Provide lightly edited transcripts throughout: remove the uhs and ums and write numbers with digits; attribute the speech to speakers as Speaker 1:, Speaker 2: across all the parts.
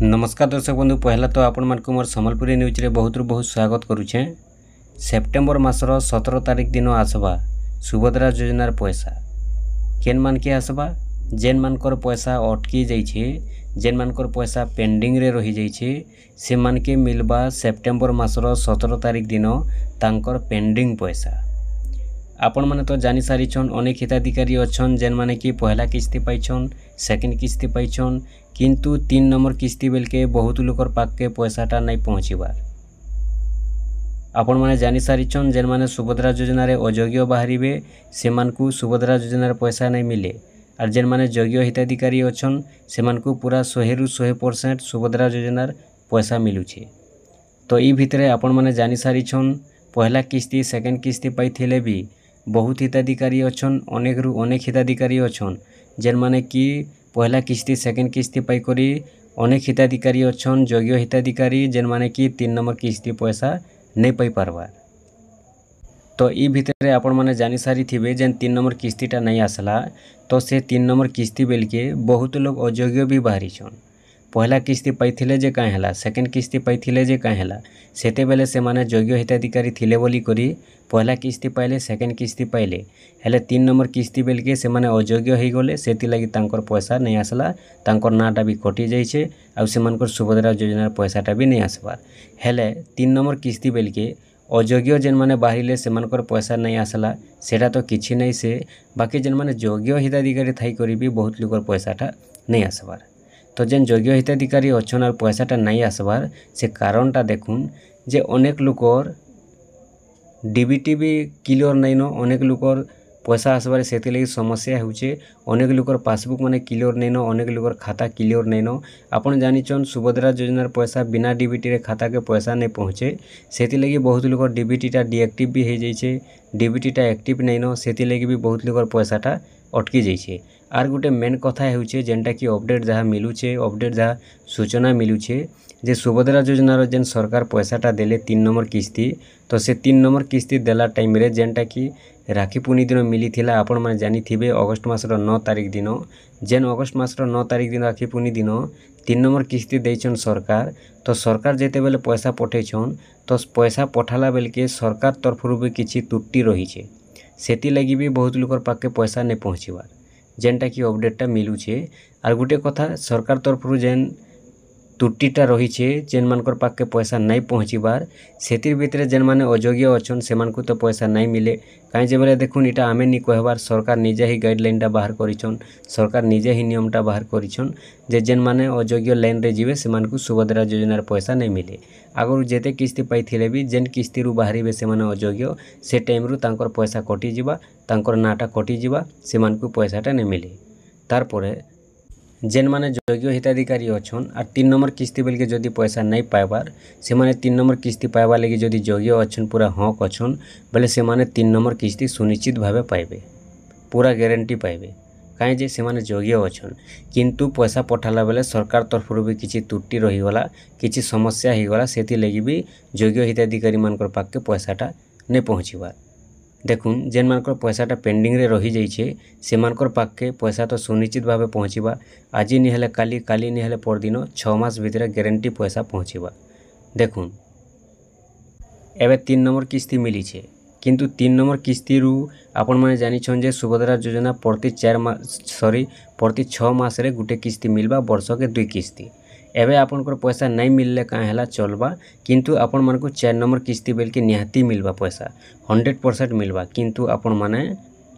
Speaker 1: नमस्कार दर्शक बंधु पहला तो आपण मान मोर सम्बलपुरी न्यूज रे बहुत बहुत स्वागत करुछे। सेप्टेम्बर मासर 17 तारिख दिन आसबा सुभद्रा योजनार पैसा केन मान के आसबा जेन मानकर पैसा अटकी जाइछे जेन मानकर पैसा पेंडिंग रे रही जाइछे से मान के मिलबा सेप्टेम्बर मासर 17 तारिख दिन तांकर पेंडिंग पैसा। आपण माने तो जानी सारी छन अनेक हिताधिकारी अछन जेन माने कि पहला किस्ती पाइछन सेकंड किस्ती पाइछन किंतु 3 नंबर किस्ती बेलके बहुत लोकर पाके पैसाटा नहीं पहुँचबार। आपण माने जानी सारी छन जेन माने सुभद्रा योजना रे अयोग्य बाहरिबे से मानकू सुभद्रा योजनार पैसा नहीं मिले और जेन माने योग्य हिताधिकारी अछन से मानकू पूरा 100 रु 100% सुभद्रा योजनार पैसा मिलुछे। तो ई भितरे आपण माने जानी सारी छन पहला किस्ती सेकंड किस्ती पाइथिले भी बहुत हिताधिकारी अछन अनेक रु अनेक हिताधिकारी अछन जेन माने कि पहला किस्ती सेकंड किस्ती पाई करी अनेक हिताधिकारी अछन योग्य हिताधिकारी जेन माने कि 3 नंबर किस्ती पैसा नहीं पाई पारबार। तो ई भितरे आपण माने जानी सारी थिबे जेन 3 नंबर किस्तीटा नहीं आसला तो से 3 नंबर किस्ती बेलके बहुत लोग अयोग्य भी बाहरी छन। पहला किस्ती पाइथिले जे काहे हला सेकंड किस्ती पाइथिले जे काहे हला सेते बेले से माने योग्य हिताधिकारी थिले बोली करी पहला किस्ती पाइले सेकंड किस्ती पाइले हेले 3 नंबर किस्ती बेलके से माने अयोग्य हो गले सेति लागि तांकर पैसा नहीं आसला तांकर नाटा भी कटि जाइछे आ से मानकर सुभद्रा योजनार पैसाटा भी नहीं आसबार। हेले 3 नंबर किस्ती बेलके अयोग्य जेन माने बाहरिले से मानकर पैसा नहीं आसला सेटा तो किछि नहीं से बाकी जेन माने योग्य हिताधिकारी थाई करी भी बहुत लोकर पैसाटा नहीं आसबार। तो जेन योग्य हिताधिकारी अछन और पैसाटा नहीं आसबार से कारणटा देखुन जे अनेक लोकर डीबीटी भी क्लियर नहीं न अनेक लोकर पैसा आसबार सेति लगी समस्या होचे अनेक लोकर पासबुक माने क्लियर नहीं न अनेक लोकर खाता क्लियर नहीं न आपण जानिछन सुभद्रा योजनार पैसा बिना डीबीटी रे खाता के पैसा नहीं पहुँचे सेति लगी बहुत लोकर डीबीटीटा डीएक्टिव भी हो जाइछे डीबीटीटा एक्टिव नहीं न सेति लगी भी बहुत लोकर पैसाटा अटकी जाइछे। आर गोटे मेन कथा होचे जेनटा कि अपडेट जहाँ मिलूचे अपडेट जहाँ सूचना मिलूचे जे सुभद्रा योजनार जेन सरकार पैसाटा देले 3 नंबर किस्ती तो से 3 नंबर किस्ती देला टाइम रे जेनटा कि राखी पूर्णिमा दिन मिली थिला आपण माने जानी थिबे अगस्त मासर 9 तारिख दिन जेन अगस्त मासर 9 तारिख दिन राखी पूर्णिमा दिन 3 नंबर किस्ती देइछन सरकार। तो सरकार जेते बेले पैसा पठेछन तो पैसा पठाला बेलके सरकार तरफरु भी किछि त्रुटि रहिछे सेति लगी भी बहुत लोकर पाके पैसा नहीं पहुँचबार जेनटा कि अपडेटटा मिलूचे। आर गोटे कथा सरकार तरफरु जेन त्रुटिटा रहिछे जेन मानकर पाके पैसा नहीं पहुँचबार सेतिर भितरे जेन माने अयोग्य अछन से मानकु तो पैसा नहीं मिले काई जे बेले देखुन इटा आमे नि कहबार सरकार निजे ही गाइडलाइनटा बाहर करिछन सरकार निजे ही नियमटा बाहर करिछन जे जेन माने अयोग्य लाइन रे जिवे से मानकु सुभद्रा योजनार पैसा नहीं मिले आगरु जेते किस्ती पाइथिले भी जेन किस्ती रु बाहरिबे से माने अयोग्य से टाइम रु तांकर पैसा कटि जिबा तांकर नाटा कटि जिबा से मानकु पैसाटा नहीं मिले। तारपरे जेन माने योग्य हिताधिकारी अछन और 3 नंबर किस्ती बेलके जदि पैसा नहीं पाइबार से माने 3 नंबर किस्ती पाइबा लगी जदि योग्य अछन पूरा हक अछन बेले से माने 3 नंबर किस्ती सुनिश्चित भावे पाइबे पूरा गारंटी पाइबे काहे जे से माने योग्य अछन किंतु पैसा पठाला बेले सरकार तरफरु भी किछि त्रुटि रही गला किछि समस्या ही गला सेति लगी भी योग्य हिताधिकारी मानकर पाके पैसाटा नहीं पहुँचबार। देखुन जेन मानकर पैसाटा पेंडिंग रे रही जाइछे से मानकर पाके पैसा तो सुनिश्चित भावे पहुँचबा आज नहीं हेले काली काली नहीं हेले परदिन 6 मास भितर गारंटी पैसा पहुँचबा। देखुन एबे 3 नंबर किस्ती मिली छे किंतु 3 नंबर किस्ती रु आपण माने जानिछन जे सुभद्रा योजना प्रति 6 मास रे गुटे किस्ती मिलबा वर्ष के 2 किस्ती एबे आपनकर पैसा नहीं मिलले काहे हला चलबा किंतु आपण मानकु 4 नंबर किस्ती बेलके निहाती मिलबा पैसा 100% मिलबा किंतु आपण माने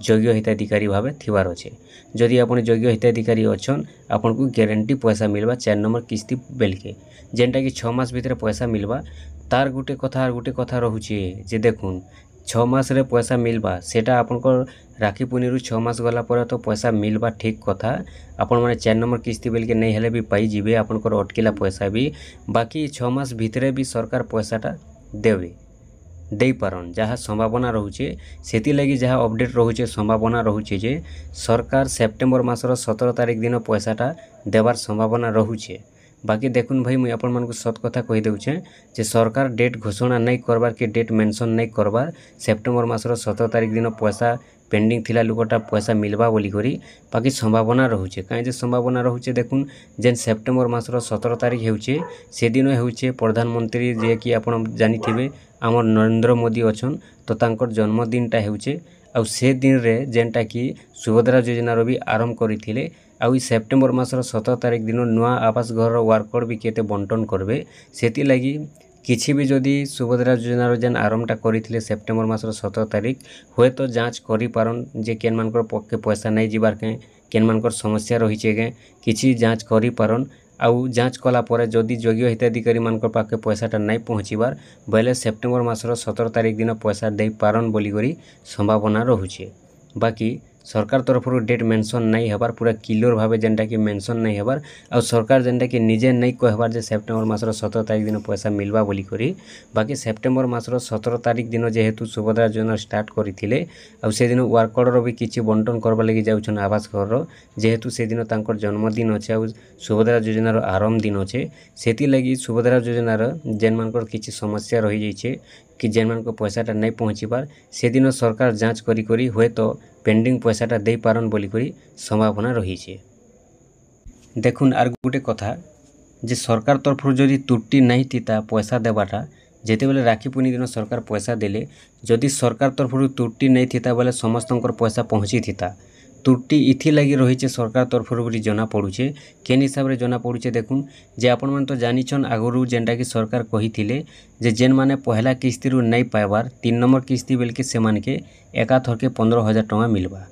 Speaker 1: योग्य हिताधिकारी भावे थिबार अछि जदि आपण योग्य हिताधिकारी अछन आपनकु गारंटी पैसा मिलबा 4 नंबर किस्ती बेलके जेनटा कि 6 मास भीतर पैसा मिलबा। तार गुटे कथा रहुछि जे देखुन 6 मास रे पैसा मिलबा सेटा आपनकर राखी पूर्णिमा 6 मास गला पर तो पैसा मिलबा ठीक कथा आपण माने 4 नंबर किस्ती बेलके नहीं हेले भी पाई जिबे आपनकर अटकिला पैसा भी बाकी 6 मास भितरे भी सरकार पैसाटा देबे दे पारन जहाँ संभावना रहुचे सेति लगी जहाँ अपडेट रहुचे संभावना रहुचे जे सरकार सेप्टेम्बर मासर 17 तारिख दिन पैसाटा देवार संभावना रहुचे। बाकी देखुन भाई मुझे आपण मानकु सत कथा कहि देउछे जे सरकार डेट घोषणा नहीं करबार कि डेट मेंशन नहीं करबार सेप्टेम्बर मासर 17 तारिख दिन पैसा पेंडिंग थिला लोकटा पैसा मिलवा बोली करी बाकी संभावना रहूचे कहीं जे संभावना रहूचे देखुन जेन सेप्टेम्बर मासर 17 तारिख होउचे से दिन होउचे प्रधानमंत्री जे कि आपण जानिथिबे आमर नरेंद्र मोदी अछन तो तांकर जन्मदिनटा होउचे आ से दिन रे जेनटा कि सुभद्रा योजनार भी आरंभ करथिले आ सेप्टेम्बर मासर 17 तारिख दिन नुआ आवास घर वर्कर भी केते बंटन करबे सेति लगी किछि भी जदि सुभद्रा योजनार जेन आरंभटा करथिले सेप्टेम्बर मासर 17 तारिख हुए तो जांच करि पारन जे केन मानकर पक्के पैसा नहीं जिबार केन मानकर समस्या रहिचे के किछि जांच करि पारन आउ जांच कला परे जदि योग्य हिताधिकारी मानकर पाखे पैसाटा नहीं पहुँचीबार बोले सेप्टेम्बर मासर 17 तारिख दिन पैसा दे पारन बोली करी संभावना रहुचे बाकी सरकार तरफ डेट मेंशन नहीं हबार पूरा क्लियर भावे जेनटा कि मेंशन नहीं हबार आ सरकार जेनटा कि निजे नहीं कहबार जे सेप्टेम्बर मासर 17 तारिख दिन पैसा मिलवा बोली करी बाकी सेप्टेम्बर मासर 17 तारिख दिन जेहेतु सुभद्रा योजना स्टार्ट करथिले आ से दिन वर्कर भी किछि बंटन करबा लगी जाउछन आवास घर जेहेतु से दिन तांकर जन्मदिन अच्छे आ सुभद्रा योजनार आरंभ दिन अच्छे सेति लगी सुभद्रा योजनार जेन मानकर किछि समस्या रही जाइछे कि जेन मानकर पैसाटा नहीं पहुँचीबार से दिन सरकार जांच करी करी हुए तो पेंडिंग पैसाटा दे पारन बोली करी संभावना रही छे। देखुन आर गोटे कथा जे सरकार तरफ जदि त्रुटि नहीं थिता पैसा देवाटा जेते बेले राखी पूर्णिमा दिन सरकार पैसा देले जदि सरकार तरफ त्रुटि नहीं थिता बेले समस्तंकर पैसा पहुँची थिता त्रुटि इथि लगी रही सरकार तरफ जना पड़ुचे केन हिसाब रे जना पड़ुचे देखुन जे आपण मन तो जानिछन आगरु जेनटा कि सरकार कहिथिले जे जेन माने पहला किस्ती रु नहीं पाइबार 3 नंबर किस्ती बेलके से मान के एकाथर के 15,000 टଙ୍କା मिलवा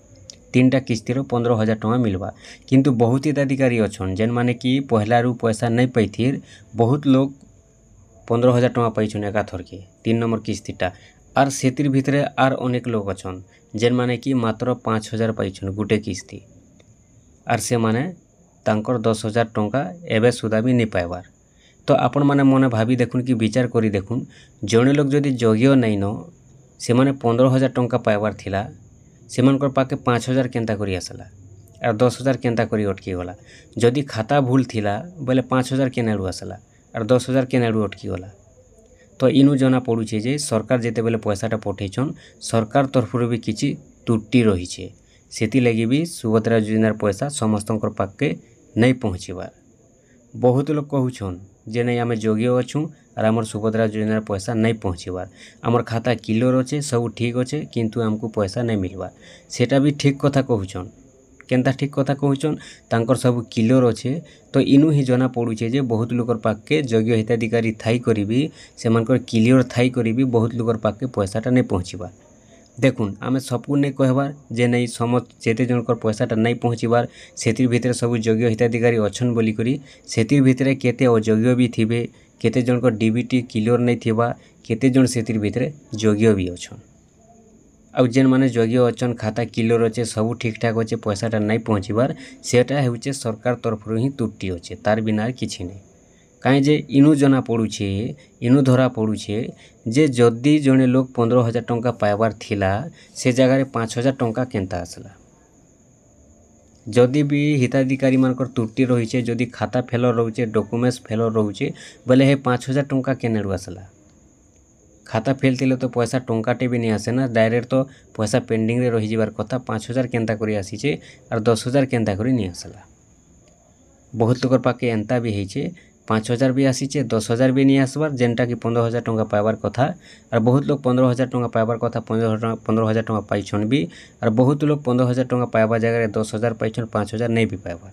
Speaker 1: 3टा किस्ती रो 15,000 टଙ୍କା मिलवा किंतु बहुत हिताधिकारी अछन जेन माने कि पहला रु पैसा नहीं पाइथिर बहुत लोग 15,000 टଙ୍କା पाइछन एकाथर के 3 नंबर किस्तीटा आर सेतिर भितरे आर अनेक लोग अछन जेन माने कि मात्र 5,000 पाइछन गुटे किस्ती आर से माने तांकर 10,000 टଙ୍କା एबे सुधा भी नहीं पाइबार तो आपण माने मने भाभी देखुन कि विचार करी देखुन जणे लोग जदि योग्य नहीं न से माने 15,000 टଙ୍କା पाइबार थिला से मानकर पाके 5,000 केंता करी आसला और 10,000 केंता करी अटकी गला जदि खाता भूल थिला बोले 5,000 केनाडू आसला और 10,000 केनाडू अटकी गला तो इनु जना पड़ुचे जे सरकार जेते बेले पैसाटा पठेछन सरकार तरफ भी किछि त्रुटि रहिछे सेति लगी भी सुभद्रा योजनार पैसा समस्तंकर पाके नहीं पहुँचीबार बहुत लोग कहूछन जे नहीं आमे योग्य अछू और आमर सुभद्रा योजनार पैसा नहीं पहुँचीबार आमर खाता क्लियर अच्छे सब ठीक अच्छे किंतु आमको पैसा नहीं मिलबार सेटा भी ठीक कथा कहूछन केनता ठीक कथा कहूछन तांकर सब क्लियर अच्छे तो इनु ही जना पड़ुचे जे बहुत लोकर पाके योग्य हिताधिकारी थाई करी भी सेमानकर क्लियर थाई करी भी बहुत लोकर पाके पैसाटा नहीं पहुँचीबार देखुन आमे सबको नहीं कहबार जे नहीं समस्त जेते जनकर पैसाटा नहीं पहुँचीबार सेतिर भितरे सब योग्य हिताधिकारी अछन बोली करी सेतिर भितरे केते अयोग्य भी थिबे केते जनकर डीबीटी क्लियर नहीं थिबा केते जन सेतिर भितरे योग्य भी अछन आउ जेन माने योग्य अछन खाता क्लियर अच्छे सब ठीक ठाक अच्छे पैसाटा नहीं पहुँचीबार सेटा हेउचे सरकार तरफ ही त्रुटि अच्छे तार बिना किछि नहीं कहीं जे इनु जना पड़ुछे इनु धरा पड़ुछे जे जदि जने लोग 15,000 टଙ୍କା पाइबार थिला से जगह 5,000 टଙ୍କା केंता आसला जदि भी हिताधिकारी मानकर त्रुटि रही जदि खाता फेलर रोचे डॉक्यूमेंट्स फेलर रोचे बोले हे 5,000 टଙ୍କା केनेडू आसला खाता फेल थिले तो पैसा टंकाटे भी नहीं आसे ना डायरेक्ट तो पैसा पेंडिंग रे रही जिबार कथा 5,000 केंता करी आसीचे और 10,000 केंता करी नहीं आसला बहुत लोकर पाके एंता भी होइछे 5,000 भी आसीचे 10,000 भी नहीं आसबार जेनटा कि 15,000 टଙ୍କା पाइबार कथा और बहुत लोग 15,000 टଙ୍କା पाइबार कथा 15,000 टଙ୍କା पाइछन भी और बहुत लोग 15,000 टଙ୍କା पाइबा जगह 10,000 पाइछन 5,000 नहीं भी पाइबार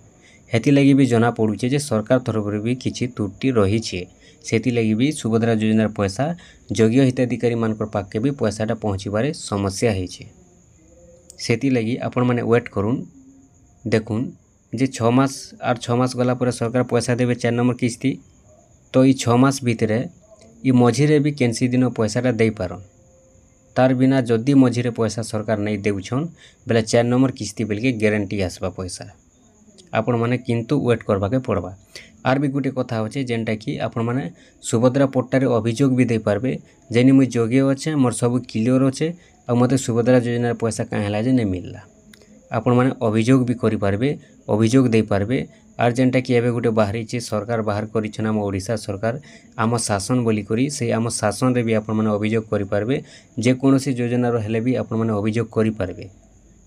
Speaker 1: हेती लगी भी जना पड़ुचे जे सरकार तरफ भी किछि त्रुटि रहिछे सेति लगी भी सुभद्रा योजनार पैसा योग्य हिताधिकारी मानकर पाके भी पैसाटा पहुँचीबारे समस्या होइछे सेति लगी आपण माने वेट करुन देखुन जे 6 मास और 6 मास गला पर सरकार पैसा देवे 4 नंबर किस्ती तो ये 6 मास भितरे ये मझिरे भी केनसी दिन पैसाटा दे पारन तार बिना जदि मझिरे पैसा सरकार नहीं देउछन बेले 4 नंबर किस्ती बेलके ग्यारंटी आसबा पैसा आपण माने किंतु वेट करबाके पड़बा आर भी गोटे कथा होचे जेनटा कि आपण माने सुभद्रा पोर्टाल रे अभियोग भी दे पारबे जेनी मुई योग्य अच्छे मोर सब क्लियर अच्छे आ मते सुभद्रा योजनार पैसा काहे हला जे नहीं मिलला आपण माने अभियोग भी करि पारबे अभियोग दे पारबे आर जेनटा कि एबे गोटे बाहरी चे सरकार बाहर करिछन हम ओडिशा सरकार आम शासन बोली करी से आम शासन रे भी आपण माने अभियोग करि पारबे जे कोनोसी योजना रो हेले भी आपण माने अभियोग करि पारबे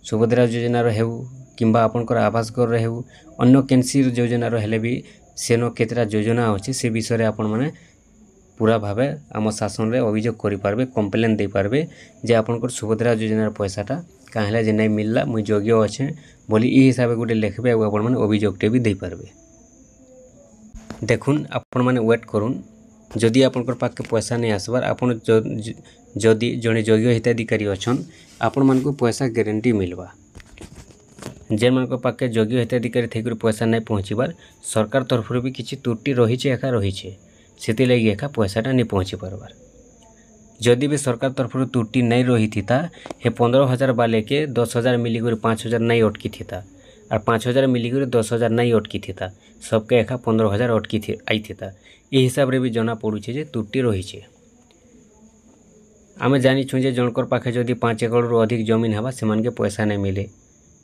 Speaker 1: सुभद्रा योजनार हेउ किंबा आपनकर आवास घर हेउ अन्य केनसी योजनार हेले भी सेनो केतरा योजना अच्छे से विषय आपण माने पूरा भावे आम शासन रे अभियोग करि पारबे कंप्लेन दे पारबे जे आपनकर सुभद्रा योजनार पैसाटा काहेला जे नहीं मिलला मुई योग्य अच्छे बोली ई हिसाब गोटे लिखबे आ आपण माने अभियोगटे भी दे पारबे। देखुन आपण माने वेट करुन जदि आपनकर पाखे पैसा नहीं आसबार आपण जदि जड़े योग्य हिताधिकारी अच्छन आपण मान को पैसा गारंटी मिलवा जेन मान पाखे योग्य हिताधिकारी थी पैसा नहीं पहुँचबार सरकार तरफ भी किसी त्रुटि रही एका रही से लगी एका पैसाटा नहीं पहुँची पार्बार जदि भी सरकार तरफ त्रुटि नहीं रही थी हे 15,000 वाले के 10,000 मिलीकर 5,000 नहीं अटकी थी और 5,000 मिलीकर 10,000 नहीं अटकी थी सबके एका 15,000 अटकी थी आई थी ये हिसाब रे भी जना पड़ुछे जे त्रुटि रही आमे जानिछुँ जे जनकर पाखे जदि 5 एकड़ रु अधिक जमीन हेबा सेमान के पैसा नहीं मिले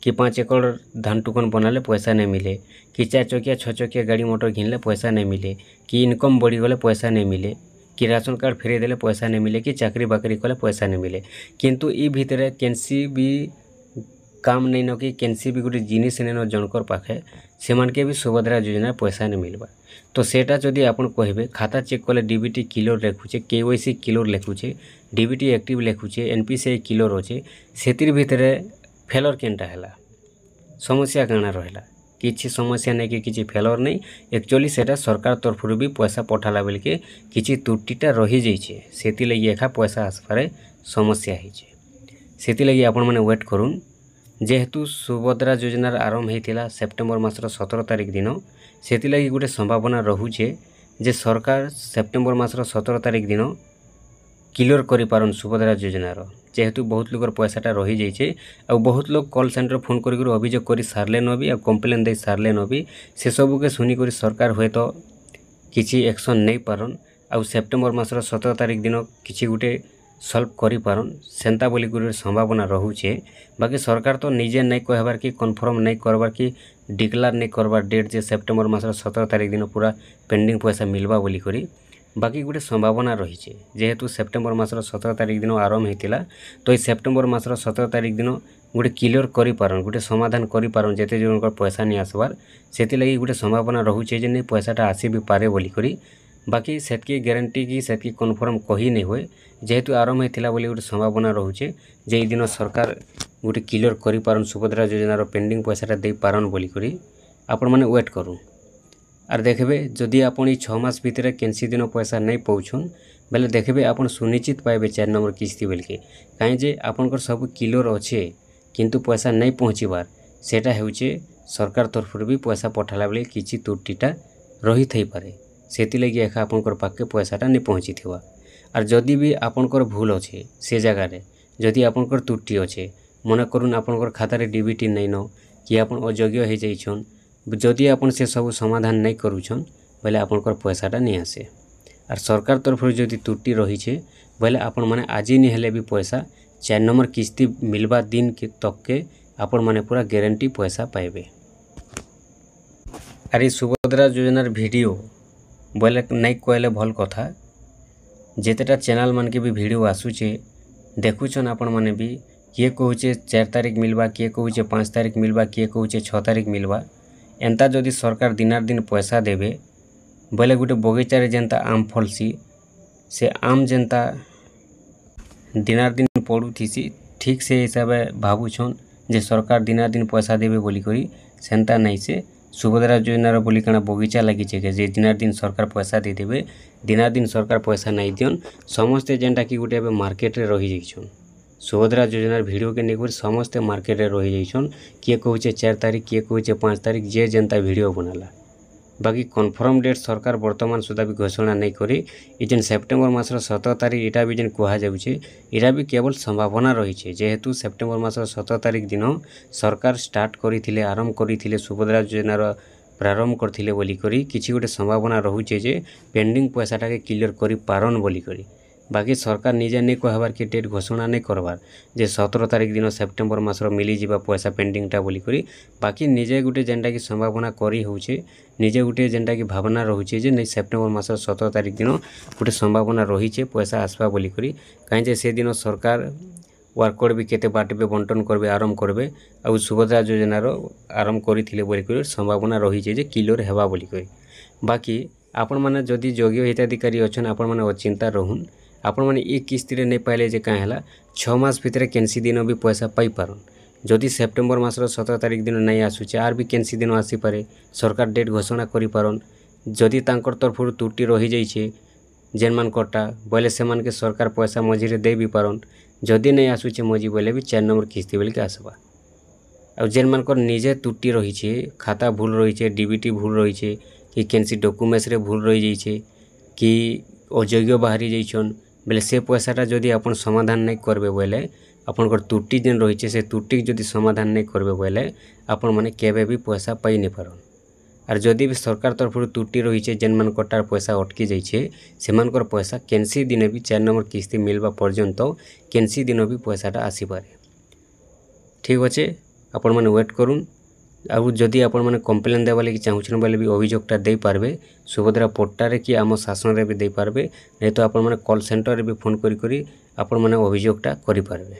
Speaker 1: कि 5 एकड़ धान टुकन बनाले पैसा नहीं मिले कि 4 चकिया 6 चकिया गाड़ी मोटर घिनले पैसा नहीं मिले कि इनकम बढ़ी गले पैसा नहीं मिले कि राशन कार्ड फेरे देले पैसा नहीं मिले कि चाकरी बाकरी कले पैसा नहीं मिले किंतु ई भितरे केनसी भी काम नहीं न कि केनसी भी गोटे जिनिस नहीं न जनकर पाखे सेमान के भी सुभद्रा योजना पैसा नहीं मिलवा तो सेटा जदि आपन कहबे खाता चेक कले डीबीटी किलोर लिखुचे केवाईसी किलोर लिखुचे डीबीटी एक्टिव लिखुचे एनपीसीआई किलोर अच्छे सेतिर भितरे फेलर केनटा हैला समस्या काना रहला किछि समस्या नहीं कि किछि फेलर नहीं एक्चुअली सेटा सरकार तरफ भी पैसा पठाला बेल के किछि त्रुटिटा रही जाइछे सेति लगी एखा पैसा आसपारे समस्या हिचे सेति लगी आपण माने वेट करुन जेहेतु सुभद्रा योजनार आरंभ होता सेप्टेम्बर मासर 17 तारिख दिन सेति लगी गोटे संभावना रहुचे जे सरकार सेप्टेम्बर मासर 17 तारिख दिन क्लियर करि पारन सुभद्रा योजनार जेहेतु बहुत लोगर पैसाटा रही जाइए और बहुत लोग कॉल सेंटर फोन कर अभियोग कर सारे न भी कंप्लेन दे सारे न भी से सबू के शुनिक सरकार हुए तो किसी एक्शन नहीं पारन आउ सेप्टेम्बर मासर 17 तारिख दिन किसी गोटे सल्व करि पारन सेंता बोली गुरे संभावना रहुचे बाकी सरकार तो निजे नहीं कहबार कि कन्फर्म नहीं करबार कि डिक्लेयर नहीं करबार डेट जे सेप्टेम्बर मासर 17 तारिख दिन पूरा पेंडिंग पैसा मिलवा बोली करी बाकी गोटे संभावना रही जेहेतु सेप्टेम्बर मासर 17 तारिख दिन आरंभ होता तो ये सेप्टेम्बर मासर 17 तारिख दिन गोटे क्लियर करि पारन गोटे समाधान करि पारन जेते जनकर पैसा नहीं आसबार सेति लगी गोटे संभावना रहुचे जे नहीं पैसाटा आसी भी पारे बोली करी बाकी सेतकी ग्यारंटी की सेतकी कन्फर्म कही नहीं हुए जेहेतु आरंभ होता बोली गोटे संभावना रहुचे जे दिन सरकार गोटे क्लियर करि पारन सुभद्रा योजनार पेंडिंग पैसाटा दे पारन बोली करी आपण माने वेट करूँ आर देखबे जदि आपण 6 मास भितर केनसी दिन पैसा नहीं पहुँचुन बेले देखबे आपण सुनिश्चित पाइबे 4 नंबर किस्ती बेल के कहीं जे आपनकर सब क्लियर अच्छे किंतु पैसा नहीं पहुँचबार सेटा हेउचे सरकार तरफ भी पैसा पठाला बेले किछि त्रुटिटा रही थई पारे सेति लगी एखा आपनकर पाके पैसाटा नहीं पहुँची थिबा आर जदि भी आपनकर भूल अच्छे से जगह रे जदि आपनकर त्रुटि अच्छे मन करूँ आपनकर खाता रे डीबीटी नहीं न कि आपन अयोग्य हो जाइछन जदि आपन से सब समाधान नहीं करूछन बोले आपनकर पैसाटा नहीं आसे आर सरकार तरफ जदि त्रुटि रही है बोले आपण माने आज नहीं हेले भी पैसा 4 नंबर किस्ती मिलवा दिन के तक के आपण माने पूरा गारंटी पैसा पाइबे। अरे सुभद्रा योजनार वीडियो बोले नहीं कहले भल कथा जेतेटा चैनल मान के भी वीडियो आसुचे देखुछन आपण माने भी किए कहूचे 4 तारिख मिलवा किए कहूचे 5 तारिख मिलवा किए कहूचे 6 तारिख मिलवा एंता जदि सरकार दिनार दिन पैसा देवे बोले गोटे बगीचारे जेनता आम फलसी से आम जेनता दिनार दिन पड़ुथीसी ठीक से हिसाब भावुछन जे सरकार दिनार दिन पैसा देवे बोली करी सेंता नहीं से सुभद्रा योजनार बोली काना बगीचा लगी के जे दिनार दिन सरकार पैसा दे देवे दिनार दिन सरकार पैसा नहीं दियन समस्ते जेनटा कि गोटे मार्केट रे रही जाइछन सुभद्रा योजनार वीडियो के नेक समस्ते मार्केट रे रही जाइछन किए कहूचे 4 तारिख किए कहूचे 5 तारिख जे जेनता वीडियो बनाला बाकी कन्फर्म डेट सरकार वर्तमान सुधा भी घोषणा नहीं करी जेन सेप्टेम्बर मासर 17 तारिख इटा भी जेन कहा जाउछे इटा भी केवल संभावना रही जेहेतु सेप्टेम्बर मासर 17 तारिख दिन सरकार स्टार्ट करथिले आरंभ करथिले सुभद्रा योजनार प्रारंभ करथिले बोली करी किछि गोटे संभावना रहुचे जे पेंडिंग पैसाटा के क्लियर करि पारन बोली करी बाकी सरकार निजे नहीं कहबार कि डेट घोषणा नहीं करबार जे 17 तारिख दिन सेप्टेम्बर मासर मिली जिबा पैसा पेंडिंगटा बोली करी बाकी निजे गुटे जेनटा कि संभावना करी होउचे निजे गुटे जेनटा कि भावना रहुचे जे नहीं सेप्टेम्बर मासर 17 तारिख दिन गोटे संभावना रही है पैसा आसवा बोली करी कहीं से दिन सरकार ওয়ার্ক করবে কেতে বাঁটবে বন্টন করবে আরম্ভ করবে ଆଉ ସୁଭଦ୍ରା ଯୋଜନାର ଆରମ୍ଭ କରିଥିଲେ ବୋଲିକରି ସମ୍ଭାବନା ରହିଛି ଯେ କିଲୋରେ ହେବା ବୋଲିକରି ବାକି ଆପଣମାନେ ଯଦି ଯୋଗ୍ୟ ହିତାଧିକାରୀ ଅଛନ୍ ଆପଣମାନେ ଅଚିନ୍ତା ରହୁନ୍ ଆପଣମାନେ ଏ କିସ୍ତିରେ ନେଇ ପାଇଲେ ଯେ କାଁ ହେଲା 6 ମାସ ଭିତରେ କେନ୍ସି ଦିନ ବି ପଇସା ପାଇପାରନ୍ ଯଦି ସେପ୍ଟେମ୍ବର ମାସର 17 ତାରିଖ ଦିନ ନାଇଁ ଆସୁଛେ ଆର୍ ବି କେନ୍ସି ଦିନ ଆସିପାରେ ସରକାର ଡେଟ୍ ଘୋଷଣା କରିପାରନ୍ ଯଦି ତାଙ୍କର ତରଫରୁ ତ୍ରୁଟି ରହିଯାଇଛେ ଯେନ୍ମାନଙ୍କରଟା ବୋଇଲେ ସେମାନକେ ସରକାର ପଇସା ମଝିରେ ଦେଇ ବି ପାରନ୍ ଯଦି ନାଇଁ ଆସୁଛେ ମଝି ବୋଇଲେ ବି 4 ନମ୍ବର କିସ୍ତି ବୋଲିକି ଆସବା ଆଉ ଯେନ୍ମାନଙ୍କର ନିଜେ ତ୍ରୁଟି ରହିଛେ ଖାତା ଭୁଲ ରହିଛେ ଡିବିଟି ଭୁଲ ରହିଛେ कि केन्सी डॉक्यूमेंट्स भूल रही जाइए कि अयोग्य बाहरी जाइछन बेले से पैसाटा जदि आपन समाधान नहीं करबे बोले आपनकर त्रुटि जेन रही से त्रुटि जदि समाधान नहीं करबे बोले आपण माने केबे भी पैसा पाई नहीं पारन आर जदि भी सरकार तरफ त्रुटि रही है जेन मान कटार पैसा अटकी जाइए से मानकर पैसा केन्सी दिन भी 4 नंबर किस्ती मिलवा पर्यंत केन्सी दिन भी पैसाटा आसी पारे ठीक अच्छे आपण माने वेट करूँ आउ जदि आपण माने कंप्लेन देवा लगी चाहूछन बोले भी अभियोगटा दे पारबे सुभद्रा पोर्टारे कि आम शासन रे भी दे पारबे नहीं तो आपण माने कॉल सेंटर रे भी फोन करी आपण माने अभियोगटा करि पारबे।